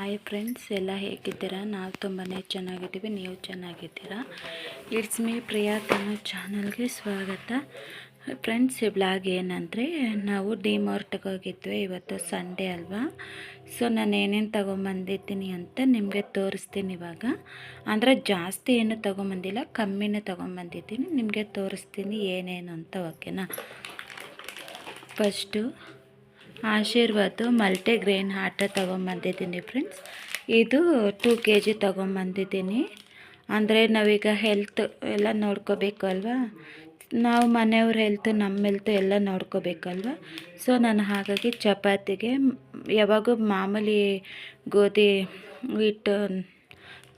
Hi friends, ಎಲ್ಲ ಹೇಗಿದ್ದೀರಾ? ನಾವು ತುಂಬಾ ಚೆನ್ನಾಗಿದ್ದೀವಿ. ನೀವು ಚೆನ್ನಾಗಿದ್ದೀರಾ? ಇಟ್ಸ್ ಮೀ ಪ್ರಿಯಾ ತಮ್ಮ ಚಾನಲ್ಗೆ ಸ್ವಾಗತ. ಫ್ರೆಂಡ್ಸ್, ಈ ಬ್ಲಾಗ್ ಏನಂದರೆ, ನಾವು ಡಿಮಾರ್ಟ್ಗೆ ಹೋಗಿದ್ವಿ. ಇವತ್ತು ಸಂಡೇ ಅಲ್ವಾ, ಸೊ ನಾನು ಏನೇನು ತೊಗೊಂಬಂದಿದ್ದೀನಿ ಅಂತ ನಿಮಗೆ ತೋರಿಸ್ತೀನಿ ಇವಾಗ. ಅಂದರೆ ಜಾಸ್ತಿ ಏನು ತೊಗೊಂಬಂದಿಲ್ಲ, ಕಮ್ಮಿನೇ ತೊಗೊಂಬಂದಿದ್ದೀನಿ. ನಿಮಗೆ ತೋರಿಸ್ತೀನಿ ಏನೇನು ಅಂತ, ಓಕೆನಾ? ಫಸ್ಟು ಆಶೀರ್ವಾದ ಮಲ್ಟಿಗ್ರೇನ್ ಆಟ ತೊಗೊಂಬಂದಿದ್ದೀನಿ ಫ್ರೆಂಡ್ಸ್. ಇದು 2 kg ತೊಗೊಂಬಂದಿದ್ದೀನಿ. ಅಂದರೆ ನಾವೀಗ ಹೆಲ್ತ್ ಎಲ್ಲ ನೋಡ್ಕೋಬೇಕು ಅಲ್ವಾ, ನಾವು ಮನೆಯವ್ರ ಹೆಲ್ತ್, ನಮ್ಮ ಹೆಲ್ತ್ ಎಲ್ಲ ನೋಡ್ಕೋಬೇಕಲ್ವ. ಸೊ ನಾನು ಹಾಗಾಗಿ ಚಪಾತಿಗೆ ಯಾವಾಗೂ ಮಾಮೂಲಿ ಗೋಧಿ ಹಿಟ್ಟು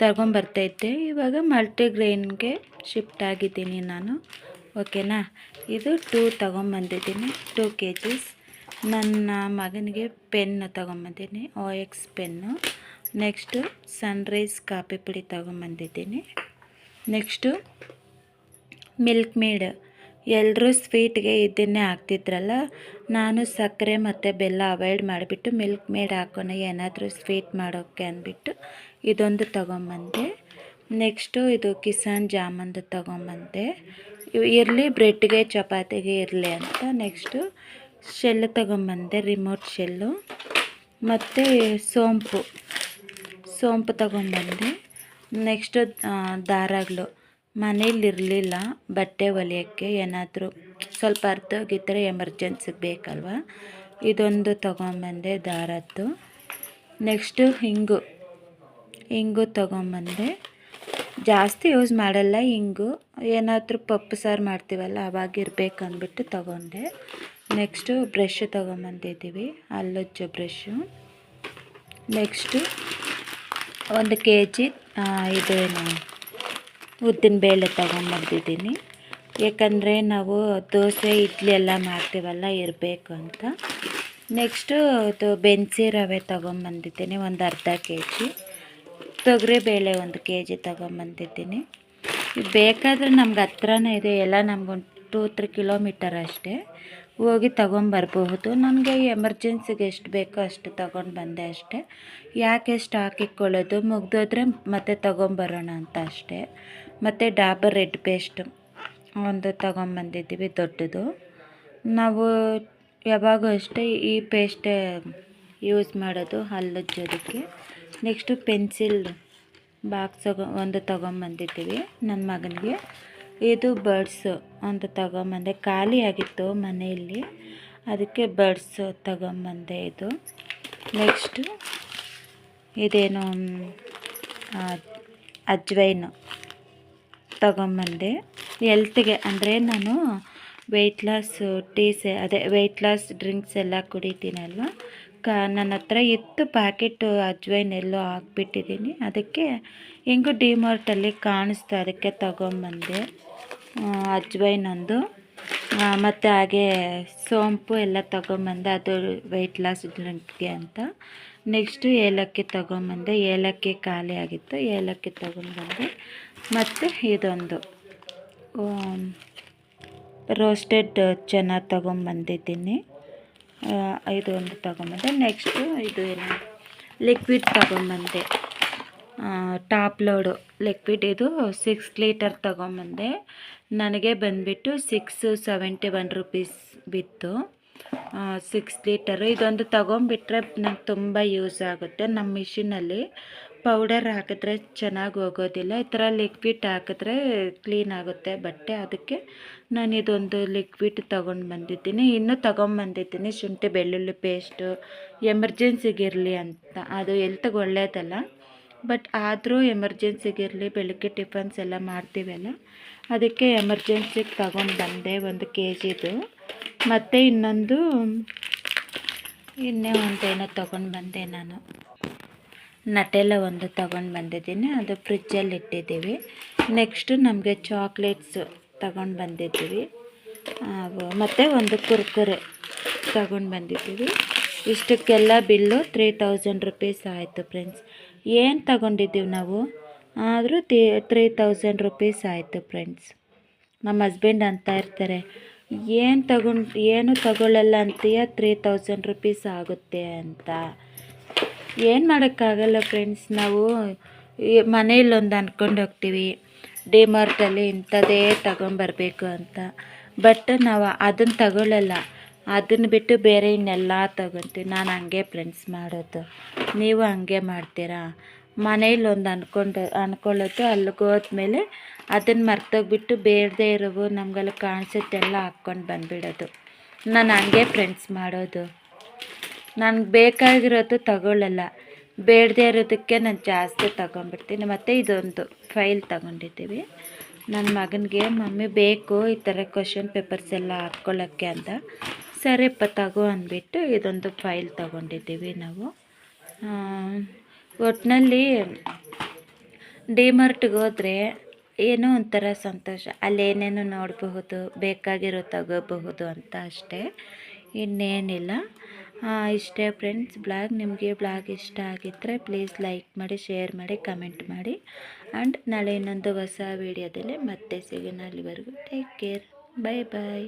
ತಗೊಂಬರ್ತಾಯಿದ್ದೆ. ಇವಾಗ ಮಲ್ಟಿಗ್ರೇನ್ಗೆ ಶಿಫ್ಟ್ ಆಗಿದ್ದೀನಿ ನಾನು, ಓಕೆನಾ? ಇದು 2 ತೊಗೊಂಬಂದಿದ್ದೀನಿ, 2 kgs. ನನ್ನ ಮಗನಿಗೆ ಪೆನ್ನು ತೊಗೊಂಬಂದಿದ್ದೀನಿ, OX pen. Next Sunrise coffee ಪುಡಿ ತೊಗೊಂಬಂದಿದ್ದೀನಿ. Next milk made. ಎಲ್ಲರೂ ಸ್ವೀಟ್ಗೆ ಇದನ್ನೇ ಹಾಕ್ತಿದ್ರಲ್ಲ, ನಾನು ಸಕ್ಕರೆ ಮತ್ತು ಬೆಲ್ಲ ಅವಾಯ್ಡ್ ಮಾಡಿಬಿಟ್ಟು ಮಿಲ್ಕ್ ಮೇಡ್ ಹಾಕೋಣ ಏನಾದರೂ ಸ್ವೀಟ್ ಮಾಡೋಕ್ಕೆ ಅಂದ್ಬಿಟ್ಟು ಇದೊಂದು ತೊಗೊಂಬಂದೆ. ನೆಕ್ಸ್ಟು ಇದು ಕಿಸಾನ್ ಜಾಮೂನ್ದು ತೊಗೊಂಬಂದೆ. ಇರಲಿ, ಬ್ರೆಡ್ಗೆ ಚಪಾತಿಗೆ ಇರಲಿ ಅಂತ. ನೆಕ್ಸ್ಟು ಶೆಲ್ ತೊಗೊಂಬಂದೆ, ರಿಮೋಟ್ ಶೆಲ್ಲು. ಮತ್ತು ಸೋಂಪು ತೊಗೊಂಬಂದೆ. ನೆಕ್ಸ್ಟು ದಾರಗಳು ಮನೇಲಿರಲಿಲ್ಲ, ಬಟ್ಟೆ ಹೊಲಿಯೋಕ್ಕೆ ಏನಾದರೂ ಸ್ವಲ್ಪ ಅರ್ಧೋಗಿದ್ದರೆ ಎಮರ್ಜೆನ್ಸಿಗೆ ಬೇಕಲ್ವ, ಇದೊಂದು ತೊಗೊಂಬಂದೆ ದಾರದ್ದು. ನೆಕ್ಸ್ಟು ಹಿಂಗು ತೊಗೊಂಬಂದೆ. ಜಾಸ್ತಿ ಯೂಸ್ ಮಾಡಲ್ಲ ಹಿಂಗು, ಏನಾದರೂ ಪಪ್ಪು ಸಾರು ಮಾಡ್ತೀವಲ್ಲ ಅವಾಗ ಇರಬೇಕು ಅಂದ್ಬಿಟ್ಟು ತೊಗೊಂಡೆ. ನೆಕ್ಸ್ಟು ಬ್ರಷ್ ತೊಗೊಂಬಂದಿದ್ದೀವಿ, ಹಲ್ಲುಜ್ಜೋ ಬ್ರಷು. ನೆಕ್ಸ್ಟು 1 kg ಇದೇನು ಉದ್ದಿನಬೇಳೆ ತೊಗೊಂಬಂದಿದ್ದೀನಿ. ಯಾಕಂದರೆ ನಾವು ದೋಸೆ ಇಡ್ಲಿ ಎಲ್ಲ ಮಾಡ್ತೀವಲ್ಲ, ಇರಬೇಕು ಅಂತ. ನೆಕ್ಸ್ಟು ಅದು ಬೆನ್ಸಿ ರವೆ ತೊಗೊಂಬಂದಿದ್ದೀನಿ, ಒಂದು ಅರ್ಧ kg. ತೊಗರಿಬೇಳೆ 1 kg ತೊಗೊಂಬಂದಿದ್ದೀನಿ. ಬೇಕಾದರೆ ನಮ್ಗೆ ಹತ್ರನೇ ಇದೆ, ಎಲ್ಲ ನಮ್ಗೊಂದು 2-3 ಕಿಲೋಮೀಟರ್ ಅಷ್ಟೇ, ಹೋಗಿ ತೊಗೊಂಬರ್ಬಹುದು. ನನಗೆ ಎಮರ್ಜೆನ್ಸಿಗೆ ಎಷ್ಟು ಬೇಕೋ ಅಷ್ಟು ತೊಗೊಂಡು ಬಂದೆ ಅಷ್ಟೇ. ಯಾಕೆ ಸ್ಟಾಕ್ ಇಕ್ಕೊಳ್ಳೋದು, ಮುಗ್ದೋದ್ರೆ ಮತ್ತೆ ತೊಗೊಂಬರೋಣ ಅಂತ ಅಷ್ಟೇ. ಮತ್ತು ಡಾಬರ್ ರೆಡ್ ಪೇಸ್ಟ್ ಒಂದು ತೊಗೊಂಬಂದಿದ್ದೀವಿ, ದೊಡ್ಡದು. ನಾವು ಯಾವಾಗೂ ಅಷ್ಟೇ ಈ ಪೇಸ್ಟೇ ಯೂಸ್ ಮಾಡೋದು ಹಲ್ಲುಜ್ಜೋದಕ್ಕೆ. ನೆಕ್ಸ್ಟು ಪೆನ್ಸಿಲ್ ಬಾಕ್ಸ್ ಒಂದು ತೊಗೊಂಬಂದಿದ್ದೀವಿ ನನ್ನ ಮಗನಿಗೆ. ಇದು ಬಡ್ಸು ಒಂದು ತೊಗೊಂಬಂದೆ, ಖಾಲಿ ಆಗಿತ್ತು ಮನೆಯಲ್ಲಿ, ಅದಕ್ಕೆ ಬಡ್ಸು ತೊಗೊಂಬಂದೆ ಇದು. ನೆಕ್ಸ್ಟು ಇದೇನು ಅಜ್ವೈನು ತೊಗೊಂಬಂದೆ ಹೆಲ್ತ್ಗೆ. ಅಂದರೆ ನಾನು ವೆಯ್ಟ್ ಲಾಸ್ ಡ್ರಿಂಕ್ಸ್ ಎಲ್ಲ ಕುಡಿತೀನಲ್ವ, ನನ್ನ ಹತ್ರ ಇತ್ತು ಪ್ಯಾಕೆಟು ಅಜ್ವೈನ್ ಎಲ್ಲೋ ಹಾಕ್ಬಿಟ್ಟಿದ್ದೀನಿ. ಅದಕ್ಕೆ ಹೆಂಗೂ ಡಿಮಾರ್ಟಲ್ಲಿ ಕಾಣಿಸ್ತು, ಅದಕ್ಕೆ ತೊಗೊಂಬಂದೆ ಅಜ್ವೈನ್ ಒಂದು. ಮತ್ತು ಹಾಗೆ ಸೋಂಪು ಎಲ್ಲ ತೊಗೊಂಬಂದೆ, ಅದು ವೆಯ್ಟ್ ಲಾಸ್ ಡ್ರಿಂಕ್ಗೆ ಅಂತ. ನೆಕ್ಸ್ಟು ಏಲಕ್ಕಿ ತೊಗೊಂಬಂದೆ, ಏಲಕ್ಕಿ ಖಾಲಿ ಆಗಿತ್ತು, ಏಲಕ್ಕಿ ತೊಗೊಂಬಂದೆ. ಮತ್ತು ಇದೊಂದು ರೋಸ್ಟೆಡ್ ಚೆನ್ನ ತೊಗೊಂಬಂದಿದ್ದೀನಿ, ಇದೊಂದು ತೊಗೊಂಬಂದೆ. ನೆಕ್ಸ್ಟು ಇದು ಏನು ಲಿಕ್ವಿಡ್ ತೊಗೊಂಬಂದೆ, ಟಾಪ್ ಲೋಡು ಲಿಕ್ವಿಡ್. ಇದು 6 ಲೀಟರ್ ತೊಗೊಂಬಂದೆ. ನನಗೆ ಬಂದುಬಿಟ್ಟು 671 ರೂಪೀಸ್ ಬಿತ್ತು, 6 ಲೀಟರು. ಇದೊಂದು ತೊಗೊಂಬಿಟ್ರೆ ನಂಗೆ ತುಂಬ ಯೂಸ್ ಆಗುತ್ತೆ. ನಮ್ಮ ಮಿಷಿನಲ್ಲಿ ಪೌಡರ್ ಹಾಕಿದ್ರೆ ಚೆನ್ನಾಗಿ ಹೋಗೋದಿಲ್ಲ, ಈ ಥರ ಲಿಕ್ವಿಡ್ ಹಾಕಿದ್ರೆ ಕ್ಲೀನ್ ಆಗುತ್ತೆ ಬಟ್ಟೆ. ಅದಕ್ಕೆ ನಾನು ಇದೊಂದು ಲಿಕ್ವಿಡ್ ತೊಗೊಂಡು ಬಂದಿದ್ದೀನಿ. ಇನ್ನೂ ತೊಗೊಂಬಂದಿದ್ದೀನಿ ಶುಂಠಿ ಬೆಳ್ಳುಳ್ಳಿ ಪೇಸ್ಟು, ಎಮರ್ಜೆನ್ಸಿಗಿರಲಿ ಅಂತ. ಅದು ಹೆಲ್ತ್ಗೆ ಒಳ್ಳೆಯದಲ್ಲ, ಬಟ್ ಆದರೂ ಎಮರ್ಜೆನ್ಸಿಗಿರಲಿ, ಬೆಳಗ್ಗೆ ಟಿಫನ್ಸ್ ಎಲ್ಲ ಮಾಡ್ತೀವಲ್ಲ, ಅದಕ್ಕೆ ಎಮರ್ಜೆನ್ಸಿಗೆ ತಗೊಂಡು ಬಂದೆ 1 kgದು. ಮತ್ತು ಇನ್ನೊಂದೇನೋ ತೊಗೊಂಡು ಬಂದೆ ನಾನು, ನಟೆಲ್ಲ ಒಂದು ತೊಗೊಂಡು ಬಂದಿದ್ದೀನಿ, ಅದು ಫ್ರಿಜ್ಜಲ್ಲಿ ಇಟ್ಟಿದ್ದೀವಿ. ನೆಕ್ಸ್ಟು ನಮಗೆ ಚಾಕ್ಲೇಟ್ಸು ತೊಗೊಂಡು ಬಂದಿದ್ದೀವಿ, ಮತ್ತು ಒಂದು ಕುರ್ಕುರೆ ತೊಗೊಂಡು ಬಂದಿದ್ದೀವಿ. ಇಷ್ಟಕ್ಕೆಲ್ಲ ಬಿಲ್ಲು 3000 ರೂಪೀಸ್ ಆಯಿತು ಫ್ರೆಂಡ್ಸ್. ಏನು ತಗೊಂಡಿದ್ದೀವಿ ನಾವು, ಆದರೂ 3000 ರೂಪೀಸ್ ಆಯಿತು ಫ್ರೆಂಡ್ಸ್. ನಮ್ಮ ಹಸ್ಬೆಂಡ್ ಅಂತ ಇರ್ತಾರೆ, ಏನು ತಗೊಳ್ಳಲ್ಲ ಅಂತೀಯ, 3000 ರೂಪೀಸ್ ಆಗುತ್ತೆ ಅಂತ. ಏನು ಮಾಡೋಕ್ಕಾಗಲ್ಲ ಫ್ರೆಂಡ್ಸ್. ನಾವು ಮನೇಲೊಂದು ಅಂದ್ಕೊಂಡು ಹೋಗ್ತೀವಿ ಡಿಮಾರ್ಟಲ್ಲಿ ಇಂಥದ್ದೇ ತಗೊಂಬರ್ಬೇಕು ಅಂತ. ಬಟ್ ನಾವು ಅದನ್ನು ತಗೊಳ್ಳಲ್ಲ, ಅದನ್ನು ಬಿಟ್ಟು ಬೇರೆ ಇನ್ನೆಲ್ಲ ತಗೊತೀವಿ. ನಾನು ಹಂಗೆ ಫ್ರೆಂಡ್ಸ್ ಮಾಡೋದು. ನೀವು ಹಂಗೆ ಮಾಡ್ತೀರಾ? ಮನೇಲೊಂದು ಅಂದ್ಕೊಳ್ಳೋದು, ಅಲ್ಲಿಗೆ ಹೋದ್ಮೇಲೆ ಅದನ್ನು ಮರ್ತೋಗ್ಬಿಟ್ಟು ಬೇಡದೇ ಇರೋವು ನಮಗೆಲ್ಲ ಕಾಣಿಸುತ್ತೆಲ್ಲ ಹಾಕ್ಕೊಂಡು ಬಂದುಬಿಡೋದು. ನಾನು ಹಂಗೆ ಫ್ರೆಂಡ್ಸ್ ಮಾಡೋದು. ನನಗೆ ಬೇಕಾಗಿರೋದು ತಗೊಳ್ಳಲ್ಲ, ಬೇಡದೇ ಇರೋದಕ್ಕೆ ನಾನು ಜಾಸ್ತಿ ತಗೊಂಡ್ಬಿಡ್ತೀನಿ. ಮತ್ತು ಇದೊಂದು ಫೈಲ್ ತಗೊಂಡಿದ್ದೀವಿ ನನ್ನ ಮಗನಿಗೆ. ಮಮ್ಮಿ ಬೇಕು ಈ ಥರ ಕ್ವಶನ್ ಪೇಪರ್ಸ್ ಎಲ್ಲ ಹಾಕ್ಕೊಳ್ಳೋಕ್ಕೆ ಅಂತ. ಸರಿಪ್ಪ ತಗೋ ಅಂದ್ಬಿಟ್ಟು ಇದೊಂದು ಫೈಲ್ ತಗೊಂಡಿದ್ದೀವಿ ನಾವು. ಒಟ್ಟಿನಲ್ಲಿ ಡಿಮಾರ್ಟ್ಗೆ ಹೋದರೆ ಏನೋ ಒಂಥರ ಸಂತೋಷ. ಅಲ್ಲೇನೇನೋ ನೋಡಬಹುದು, ಬೇಕಾಗಿರೋ ತಗೋಬಹುದು ಅಂತ ಅಷ್ಟೇ, ಇನ್ನೇನಿಲ್ಲ. ಇಷ್ಟೇ ಫ್ರೆಂಡ್ಸ್ ಬ್ಲಾಗ್. ನಿಮಗೆ ಬ್ಲಾಗ್ ಇಷ್ಟ ಆಗಿದ್ದರೆ ಪ್ಲೀಸ್ ಲೈಕ್ ಮಾಡಿ, ಶೇರ್ ಮಾಡಿ, ಕಮೆಂಟ್ ಮಾಡಿ. ಆ್ಯಂಡ್ ನಾಳೆ ಇನ್ನೊಂದು ಹೊಸ ವೀಡಿಯೋದಲ್ಲಿ ಮತ್ತೆ ಸಿಗೋಣ. ಅಲ್ಲಿವರೆಗೂ ಟೇಕ್ ಕೇರ್, ಬಾಯ್ ಬಾಯ್.